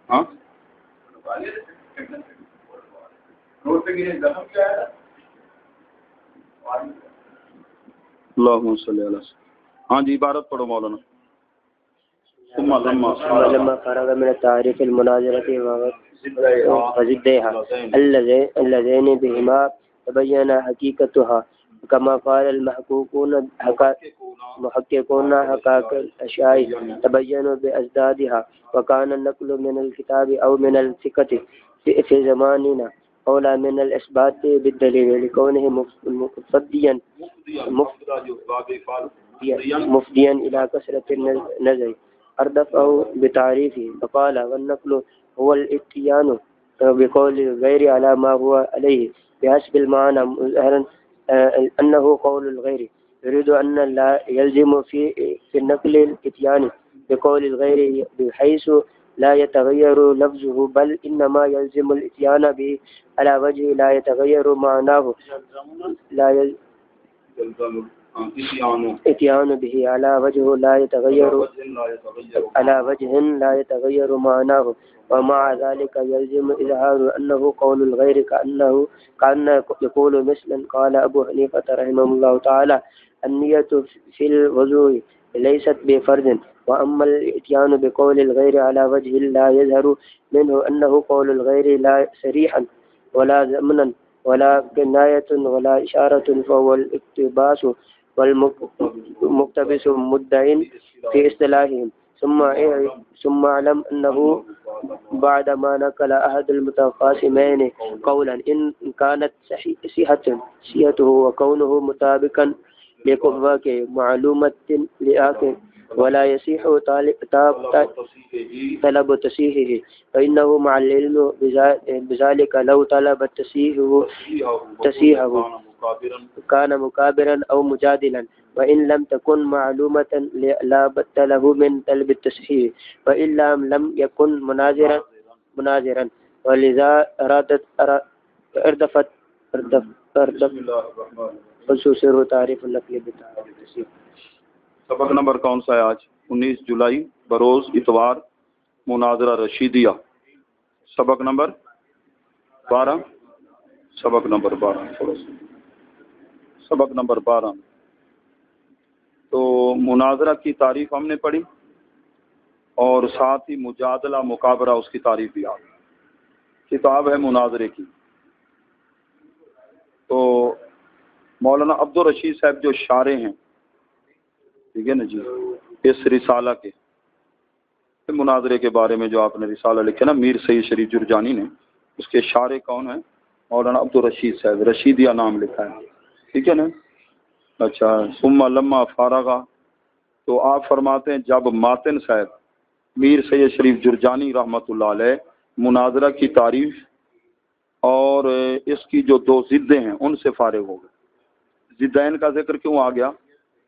ہاں اللہم صلی اللہ علیہ وسلم. ہاں جی عبارت پڑھو مولانا. لما فرغ من التعريف المناظرة وزدها اللذين بهما تبين حقيقتها كما قال المحققون حقائق الأشياء تبين بأزدادها وكان النقل من الكتاب أو من الثقة في زماننا أولى من الإثبات بالدليل لكونه مفضيا إلى كثرة النظر أردفه بتعريفه فقال والنقل هو الاتيان بقول الغير على ما هو عليه بحسب المعنى مظهرا أنه قول الغير يريد أن لا يلزم في النقل الاتيان بقول الغير بحيث لا يتغير لفظه بل إنما يلزم الاتيان به على وجه لا يتغير معناه لا اتيان به على وجه لا يتغير معناه ومع ذلك يلزم إظهار أنه قول الغير كأن يقول مثلا قال أبو حنيفة رحمه الله تعالى النية في الوضوء ليست بفرض وأما الاتيان بقول الغير على وجه لا يظهر منه أنه قول الغير لا صريحا ولا ضمنا ولا كناية ولا إشارة فهو الاقتباس والمقتبس مدعٍ في اصطلاحهم ثم اعلم أنه بعدما نقل أحد المتقاسمين قولا إن كانت صحته وكونه مطابقا لقوة معلومة لآخر ولا يصح طلب تصحيحه فإنه مع العلم بذلك لو طلب تصحيحه كان مكابرا أو مجادلا وإن لم تكن معلومة لا بد له من طلب التصحيح وإلا لم يكن مناظرا ولذا اردفت خصوص تعریف النقل بتعریف التصحیح. سبق نمبر کون سا ہے آج؟ 19 جولائی بروز اتوار مناظرہ رشیدیہ. سبق نمبر 12 سبق نمبر 12 تو مناظرہ کی تعریف ہم نے پڑھی اور ساتھ ہی مجادلہ مقابرہ اس کی تعریف بھی آ گئی. کتاب ہے مناظرے کی. تو مولانا عبدالرشید صاحب جو شارح ہیں ٹھیک ہے نا جی اس رسالہ کے مناظرے کے بارے میں جو آپ نے رسالہ لکھا نا میر سید شریف جرجانی نے اس کے شارح کون ہیں؟ مولانا عبدالرشید صاحب. رشیدیہ نام لکھا ہے ٹھیک ہے نا. اچھا ثم لما فارغہ تو آپ فرماتے ہیں جب ماتن صاحب میر سید شریف جرجانی رحمۃ اللہ علیہ مناظرہ کی تعریف اور اس کی جو دو ضدیں ہیں ان سے فارغ ہو گئے. ضدین کا ذکر کیوں آ گیا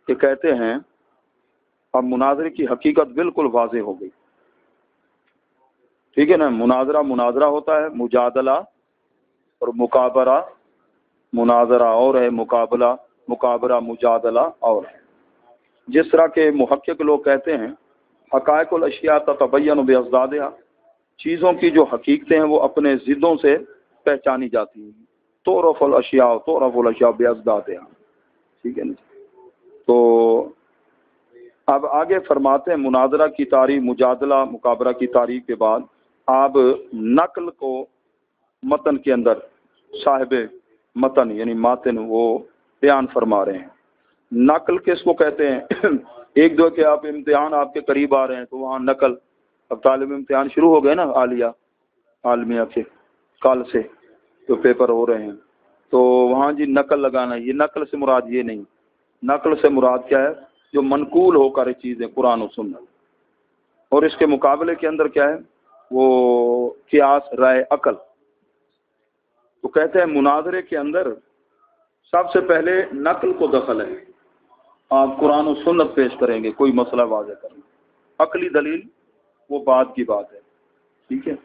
کہ کہتے ہیں اب مناظرے کی حقیقت بالکل واضح ہو گئی. ٹھیک ہے نا. مناظرہ ہوتا ہے مجادلہ اور مقابرہ. مناظرہ اور ہے مقابرہ مجادلہ اور ہے. جس طرح کے محقق لوگ کہتے ہیں حقائق الاشیاء تتبین بازدادها چیزوں کی جو حقیقتیں ہیں وہ اپنے ضدوں سے پہچانی جاتی ہیں. تعرف الاشیاء بازدادها. ٹھیک ہے نا. تو اب آگے فرماتے ہیں مناظرہ کی تعریف مجادلہ مقابرہ کی تعریف کے بعد آپ نقل کو متن کے اندر صاحب متن یعنی ماتن وہ بیان فرما رہے ہیں. نقل کس کو کہتے ہیں؟ ایک دو کہ آپ امتحان آپ کے قریب آ رہے ہیں تو وہاں نقل. اب طالب امتحان شروع ہو گئے نا عالمیہ کے کل سے جو پیپر ہو رہے ہیں تو وہاں جی نقل لگانا. یہ نقل سے مراد یہ نہیں. نقل سے مراد کیا ہے؟ جو منقول ہو کر چیزیں قرآن و سنت. اور اس کے مقابلے کے اندر کیا ہے؟ وہ قیاس رائے عقل. تو کہتے ہیں مناظرے کے اندر سب سے پہلے نقل کو دخل ہے. آپ قرآن و سنت پیش کریں گے کوئی مسئلہ واضح کریں گے. عقلی دلیل وہ بعد کی بات ہے. ٹھیک ہے.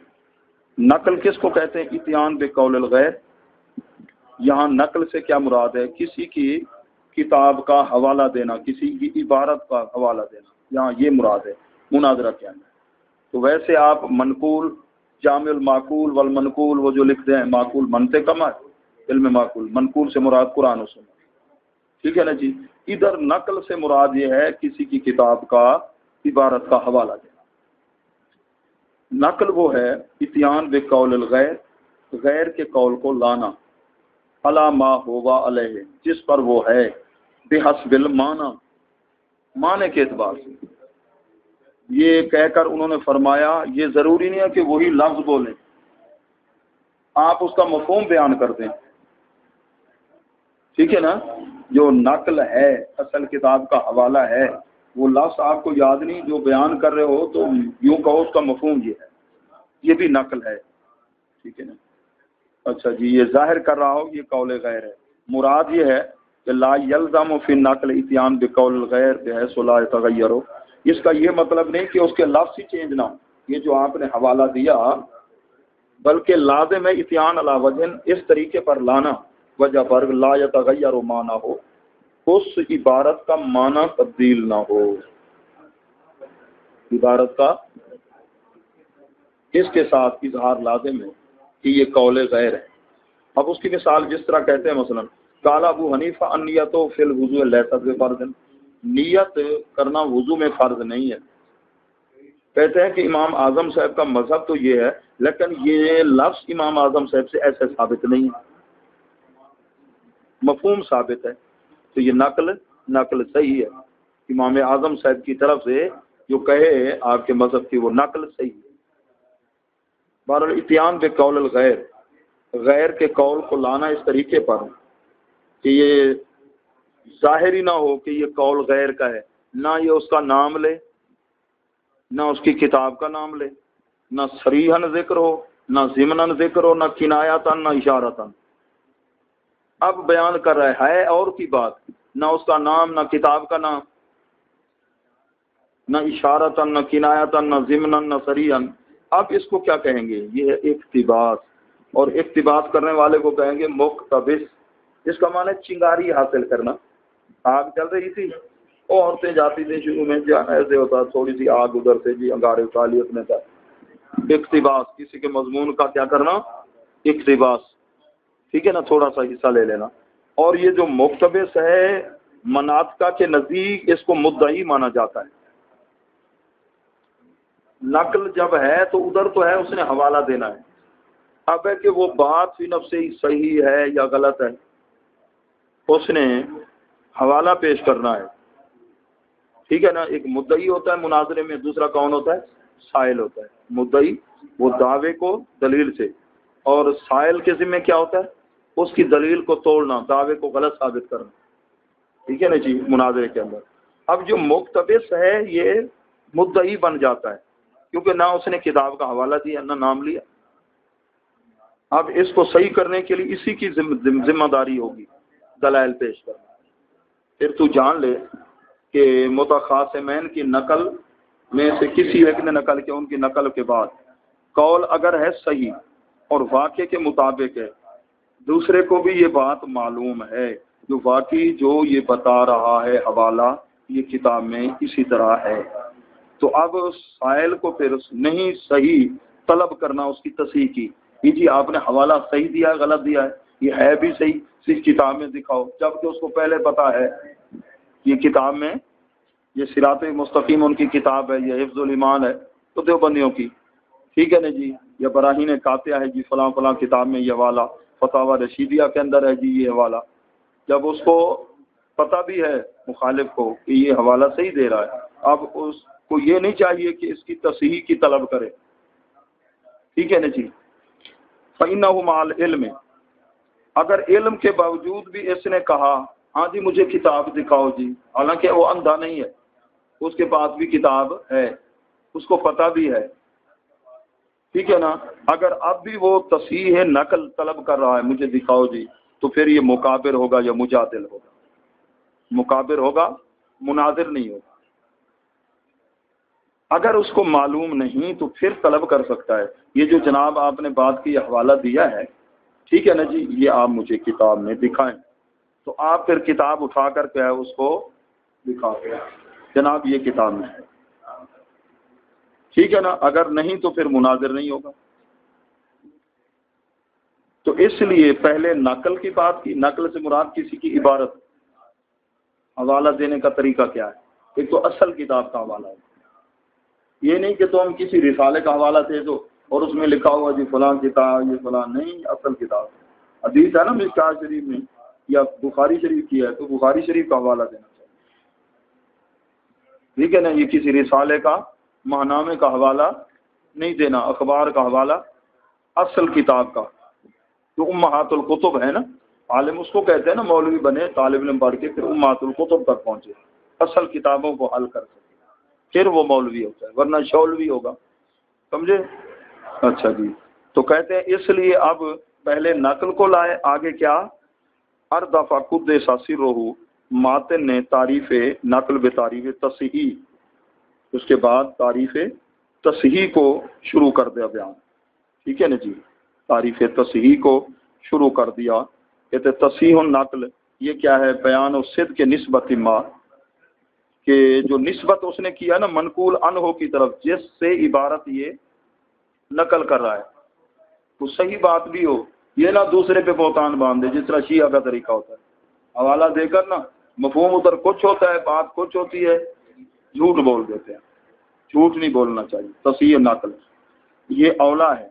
نقل کس کو کہتے ہیں؟ اتیان بقول الغیر. یہاں نقل سے کیا مراد ہے؟ کسی کی کتاب کا حوالہ دینا, کسی کی عبارت کا حوالہ دینا. یہاں یہ مراد ہے مناظرہ کے اندر. تو ویسے آپ منقول جامع المعقول والمنقول وہ جو لکھتے ہیں، معقول منتے کم ہے علم معقول، منقول سے مراد قرآن و سنت، ٹھیک ہے نا جی۔ ادھر نقل سے مراد یہ ہے کسی کی کتاب کا عبارت کا حوالہ دینا۔ نقل وہ ہے اتیان بقول الغیر، غیر کے قول کو لانا، علی ما ہوا علیہ، جس پر وہ ہے، بحسب المعنی، معنی کے اعتبار سے۔ یہ کہہ کر انہوں نے فرمایا یہ ضروری نہیں ہے کہ وہی لفظ بولیں، آپ اس کا مفہوم بیان کر دیں، ٹھیک ہے نا۔ جو نقل ہے اصل کتاب کا حوالہ ہے، وہ لفظ آپ کو یاد نہیں، جو بیان کر رہے ہو تو یوں کہو اس کا مفہوم یہ ہے، یہ بھی نقل ہے، ٹھیک ہے نا۔ اچھا جی، یہ ظاہر کر رہا ہو یہ قول غیر ہے، مراد یہ ہے کہ لا یلزم فی النقل اتیان بقول الغیر بحیث لا یتغیر ہو، اس کا یہ مطلب نہیں کہ اس کے لفظ ہی چینج نہ ہو، یہ جو آپ نے حوالہ دیا، بلکہ لازم ہے اتیان علی وجہ، اس طریقے پر لانا وجہ پر لا یتغیر معنی ہو، اس عبارت کا معنی تبدیل نہ ہو، عبارت کا اس کے ساتھ اظہار لازم ہے کہ یہ قول غیر ہے۔ اب اس کی مثال جس طرح کہتے ہیں مثلا قال ابو حنیفہ النیت فی الوضوء لیست بفرض، نیت کرنا وضو میں فرض نہیں ہے۔ کہتے ہیں کہ امام اعظم صاحب کا مذہب تو یہ ہے، لیکن یہ لفظ امام اعظم صاحب سے ایسے ثابت نہیں ہے، مفہوم ثابت ہے، تو یہ نقل صحیح ہے، امام اعظم صاحب کی طرف سے جو کہے آپ کے مذہب کی وہ نقل صحیح ہے۔ بہرحال اتیان بقول الغیر، غیر کے قول کو لانا اس طریقے پر کہ یہ ظاہری نہ ہو کہ یہ قول غیر کا ہے، نہ یہ اس کا نام لے، نہ اس کی کتاب کا نام لے، نہ صریحاً ذکر ہو، نہ ضمناً ذکر ہو، نہ کنایتاً، نہ اشارتاً۔ اب بیان کر رہا ہے اور کی بات، نہ اس کا نام، نہ کتاب کا نام، نہ اشارتاً، نہ کنایتاً، نہ ضمناً، نہ صریحاً۔ اب اس کو کیا کہیں گے؟ یہ ہے اقتباس، اور اقتباس کرنے والے کو کہیں گے مقتبس۔ اس کا معنی چنگاری حاصل کرنا۔ آگ چل رہی تھی، عورتیں جاتی تھیں، شروع میں جانا ایسے ہوتا، تھوڑی سی آگ ادھر سے جی انگارے اٹھا لی اپنے ساتھ۔ اقتباس، کسی کے مضمون کا کیا کرنا؟ اقتباس، ٹھیک ہے نا، تھوڑا سا حصہ لے لینا۔ اور یہ جو مقتبس ہے مناطقہ کے نزدیک اس کو مدعی مانا جاتا ہے۔ نقل جب ہے تو ادھر تو ہے اس نے حوالہ دینا ہے، اب ہے کہ وہ بات فی نفس سے صحیح ہے یا غلط ہے، اس نے حوالہ پیش کرنا ہے، ٹھیک ہے نا۔ ایک مدعی ہوتا ہے مناظرے میں، دوسرا کون ہوتا ہے؟ سائل ہوتا ہے۔ مدعی وہ دعوے کو دلیل سے، اور سائل کے ذمہ کیا ہوتا ہے؟ اس کی دلیل کو توڑنا، دعوے کو غلط ثابت کرنا، ٹھیک ہے نا جی، مناظرے کے اندر۔ اب جو مقتبس ہے یہ مدعی بن جاتا ہے، کیونکہ نہ اس نے کتاب کا حوالہ دیا نہ نام لیا۔ اب اس کو صحیح کرنے کے لیے اسی کی ذمہ داری ہوگی دلائل پیش کرنا۔ پھر تو جان لے کہ متخاصمین کی نقل میں سے کسی ایک نے نقل کیا، ان کی نقل کے بعد قول اگر ہے صحیح اور واقع کے مطابق ہے، دوسرے کو بھی یہ بات معلوم ہے جو واقعی جو یہ بتا رہا ہے حوالہ یہ کتاب میں اسی طرح ہے، تو اب سائل کو پھر نہیں صحیح طلب کرنا اس کی تصحیح کی، جی آپ نے حوالہ صحیح دیا ہے غلط دیا ہے، یہ ہے بھی صحیح، صرف کتاب میں دکھاؤ، جبکہ اس کو پہلے پتا ہے یہ کتاب میں، یہ صراط مستقیم ان کی کتاب ہے، یہ حفظ الایمان ہے تو دیوبندیوں کی، ٹھیک ہے نا جی، یا براہین قاطعہ ہے جی فلاں فلاں کتاب میں یہ حوالہ، فتاوی رشیدیہ کے اندر ہے جی یہ حوالہ۔ جب اس کو پتہ بھی ہے مخالف کو کہ یہ حوالہ صحیح دے رہا ہے، اب اس کو یہ نہیں چاہیے کہ اس کی تصحیح کی طلب کرے، ٹھیک ہے نا جی۔ فَإِنَّهُ مَعَ الْعِلْمِ، اگر علم کے باوجود بھی اس نے کہا ہاں جی مجھے کتاب دکھاؤ جی، حالانکہ وہ اندھا نہیں ہے، اس کے پاس بھی کتاب ہے، اس کو پتہ بھی ہے، ٹھیک ہے نا، اگر اب بھی وہ تصحیح نقل طلب کر رہا ہے مجھے دکھاؤ جی، تو پھر یہ مکابر ہوگا یا مجادل ہوگا؟ مکابر ہوگا، مناظر نہیں ہوگا۔ اگر اس کو معلوم نہیں تو پھر طلب کر سکتا ہے، یہ جو جناب آپ نے بات کی حوالہ دیا ہے، ٹھیک ہے نا جی، یہ آپ مجھے کتاب میں دکھائیں، تو آپ پھر کتاب اٹھا کر کے اس کو دکھا کے جناب یہ کتاب میں ہے، ٹھیک ہے نا، اگر نہیں تو پھر مناظر نہیں ہوگا. تو اس لیے پہلے نقل کی بات کی. نقل سے مراد کسی کی عبارت. حوالہ دینے کا طریقہ کیا ہے؟ ایک تو اصل کتاب کا حوالہ ہے. یہ نہیں کہ تم کسی رسالے کا حوالہ دے دو اور اس میں لکھا ہوا جی فلاں کتاب یہ فلاں. نہیں، اصل کتاب. حدیث ہے نا مشکوٰۃ شریف میں یا بخاری شریف کی ہے تو بخاری شریف کا حوالہ دینا چاہیے. ٹھیک ہے نا، یہ کسی رسالے کا ماہنامے کا حوالہ نہیں دینا، اخبار کا حوالہ اصل کتاب کا. جو امہات الکتب ہے نا، عالم اس کو کہتے ہیں نا، مولوی بنے طالب علم پڑھ کے پھر امہات الکتب تک پہنچے، اصل کتابوں کو حل کر سکے، پھر وہ مولوی ہوتا ہے، ورنہ شولوی ہوگا. سمجھے؟ اچھا جی. تو کہتے ہیں اس لیے اب پہلے نقل کو لائے، آگے کیا؟ اردفع قدس سرہ، ماتن نے تعریف نقل بتعریف تصحیح، اس کے بعد تعریف تصحیح کو شروع کر دیا بیان. ٹھیک ہے نا جی، تعریف تصحیح کو شروع کر دیا. کہتے تصحیح النقل، یہ کیا ہے؟ بیان و صدق کے نسبت ما، کہ جو نسبت اس نے کیا نا منقول عنہ کی طرف، جس سے عبارت یہ نقل کر رہا ہے وہ صحیح بات بھی ہو، یہ نہ دوسرے پہ بہتان باندھے جس طرح شیعہ کا طریقہ ہوتا ہے. حوالہ دے کر نا مفہوم ادھر کچھ ہوتا ہے، بات کچھ ہوتی ہے، جھوٹ بول دیتے ہیں. جھوٹ نہیں بولنا چاہیے. تصحیح نقل یہ اولا ہے.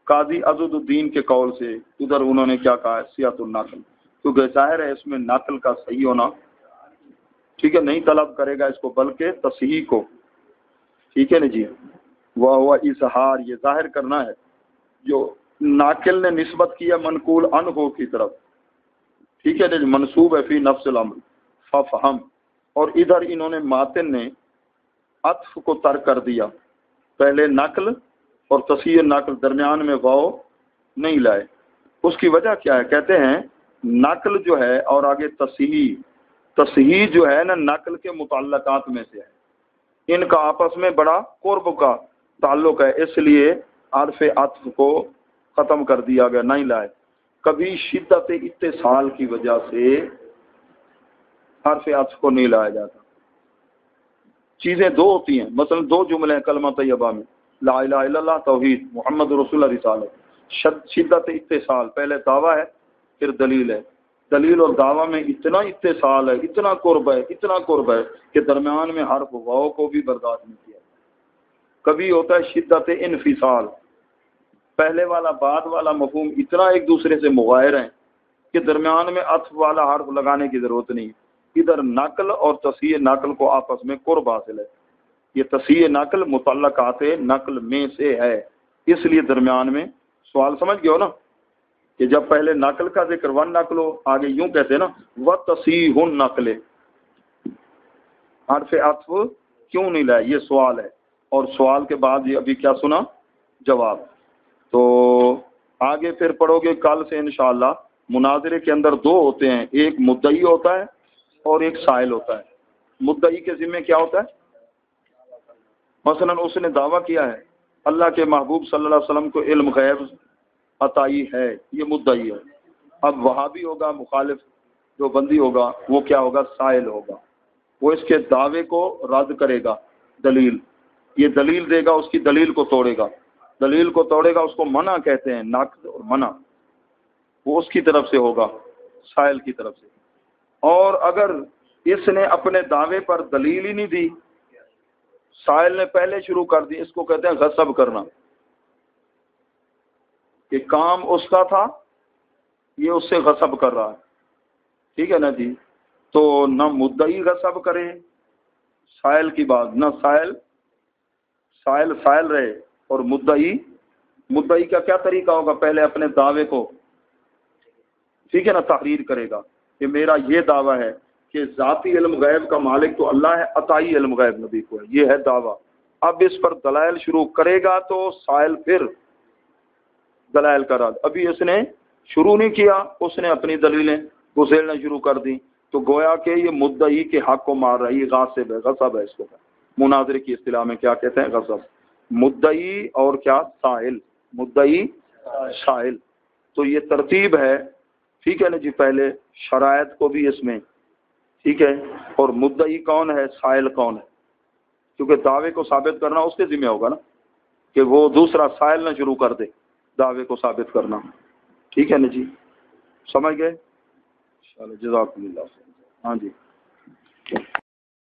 قاضی عضد الدین کے قول سے ادھر انہوں نے کیا کہا ہے؟ صحت النقل، کیونکہ ظاہر ہے اس میں نقل کا صحیح ہونا. ٹھیک ہے، نہیں طلب کرے گا اس کو بلکہ تصحیح کو. ٹھیک ہے نا جی. وہ اظہار، یہ ظاہر کرنا ہے جو ناقل نے نسبت کیا منقول عنہ کی طرف. ٹھیک ہے نا، منصوب ہے فی نفس الامر ففہم. اور ادھر انہوں نے ماتن نے عطف کو ترک کر دیا. پہلے نقل اور تصحیح نقل درمیان میں واو نہیں لائے. اس کی وجہ کیا ہے؟ کہتے ہیں نقل جو ہے اور آگے تصحیح، تصحیح جو ہے نا نقل کے متعلقات میں سے ہے، ان کا آپس میں بڑا قرب کا تعلق ہے، اس لیے حرف عطف کو ختم کر دیا گیا، نہیں لائے. کبھی شدت اتصال کی وجہ سے حرف عطف کو نہیں لایا جاتا. چیزیں دو ہوتی ہیں، مثلا دو جملے ہیں کلمہ طیبہ میں، لا الہ الا اللہ توحید، محمد رسول اللہ رسالت. شدت اتصال، پہلے دعویٰ ہے پھر دلیل ہے. دلیل اور دعویٰ میں اتنا اتصال ہے، اتنا قرب ہے، اتنا قرب ہے کہ درمیان میں حرف واو کو بھی برداشت نہیں کیا. کبھی ہوتا ہے شدت انفصال، پہلے والا بعد والا مفہوم اتنا ایک دوسرے سے مغایر ہیں کہ درمیان میں عطف والا حرف لگانے کی ضرورت نہیں. ادھر نقل اور تصحیح نقل کو آپس میں قرب حاصل ہے. یہ تصحیح نقل متعلقات نقل میں سے ہے، اس لیے درمیان میں سوال سمجھ گئے ہو نا کہ جب پہلے نقل کا ذکر ون نقل ہو، آگے یوں کہتے ہیں نا وہ تصحیح النقل، حرف عطف کیوں نہیں لائے؟ یہ سوال ہے. اور سوال کے بعد یہ ابھی کیا سنا؟ جواب. تو آگے پھر پڑھو گے کل سے انشاءاللہ. مناظرے کے اندر دو ہوتے ہیں، ایک مدعی ہوتا ہے اور ایک سائل ہوتا ہے. مدعی کے ذمہ کیا ہوتا ہے؟ مثلا اس نے دعویٰ کیا ہے اللہ کے محبوب صلی اللہ علیہ وسلم کو علم غیب عطائی ہے، یہ مدعی ہے. اب وہابی ہوگا، مخالف جو بندی ہوگا وہ کیا ہوگا؟ سائل ہوگا. وہ اس کے دعوے کو رد کرے گا، دلیل یہ دلیل دے گا، اس کی دلیل کو توڑے گا. دلیل کو توڑے گا، اس کو منع کہتے ہیں، نقد اور منع، وہ اس کی طرف سے ہوگا، سائل کی طرف سے. اور اگر اس نے اپنے دعوے پر دلیل ہی نہیں دی، سائل نے پہلے شروع کر دی، اس کو کہتے ہیں غصب کرنا، کہ کام اس کا تھا، یہ اس سے غصب کر رہا ہے. ٹھیک ہے نا جی. تو نہ مدعی غصب کرے سائل کی بات، نہ سائل رہے. اور مدعی کا کیا طریقہ ہوگا؟ پہلے اپنے دعوے کو ٹھیک ہے نا تحریر کرے گا کہ میرا یہ دعویٰ ہے کہ ذاتی علم غیب کا مالک تو اللہ ہے، عطائی علم غیب نبی کو ہے، یہ ہے دعویٰ. اب اس پر دلائل شروع کرے گا تو سائل پھر دلائل کا رد. ابھی اس نے شروع نہیں کیا، اس نے اپنی دلیلیں گسیلنا شروع کر دی، تو گویا کہ یہ مدعی کے حق کو مار رہی، غاصب ہے، غصب ہے. اس کو مناظرے کی اصطلاح میں کیا کہتے ہیں؟ غصب. مدعی اور کیا؟ سائل. مدعی سائل. تو یہ ترتیب ہے. ٹھیک ہے نا جی. پہلے شرائط کو بھی اس میں ٹھیک ہے، اور مدعی کون ہے، سائل کون ہے. کیونکہ دعوے کو ثابت کرنا اس کے ذمہ ہوگا نا، کہ وہ دوسرا سائل نہ شروع کر دے دعوے کو ثابت کرنا. ٹھیک ہے نا جی، سمجھ گئے؟ جزاکم اللہ. ہاں جی.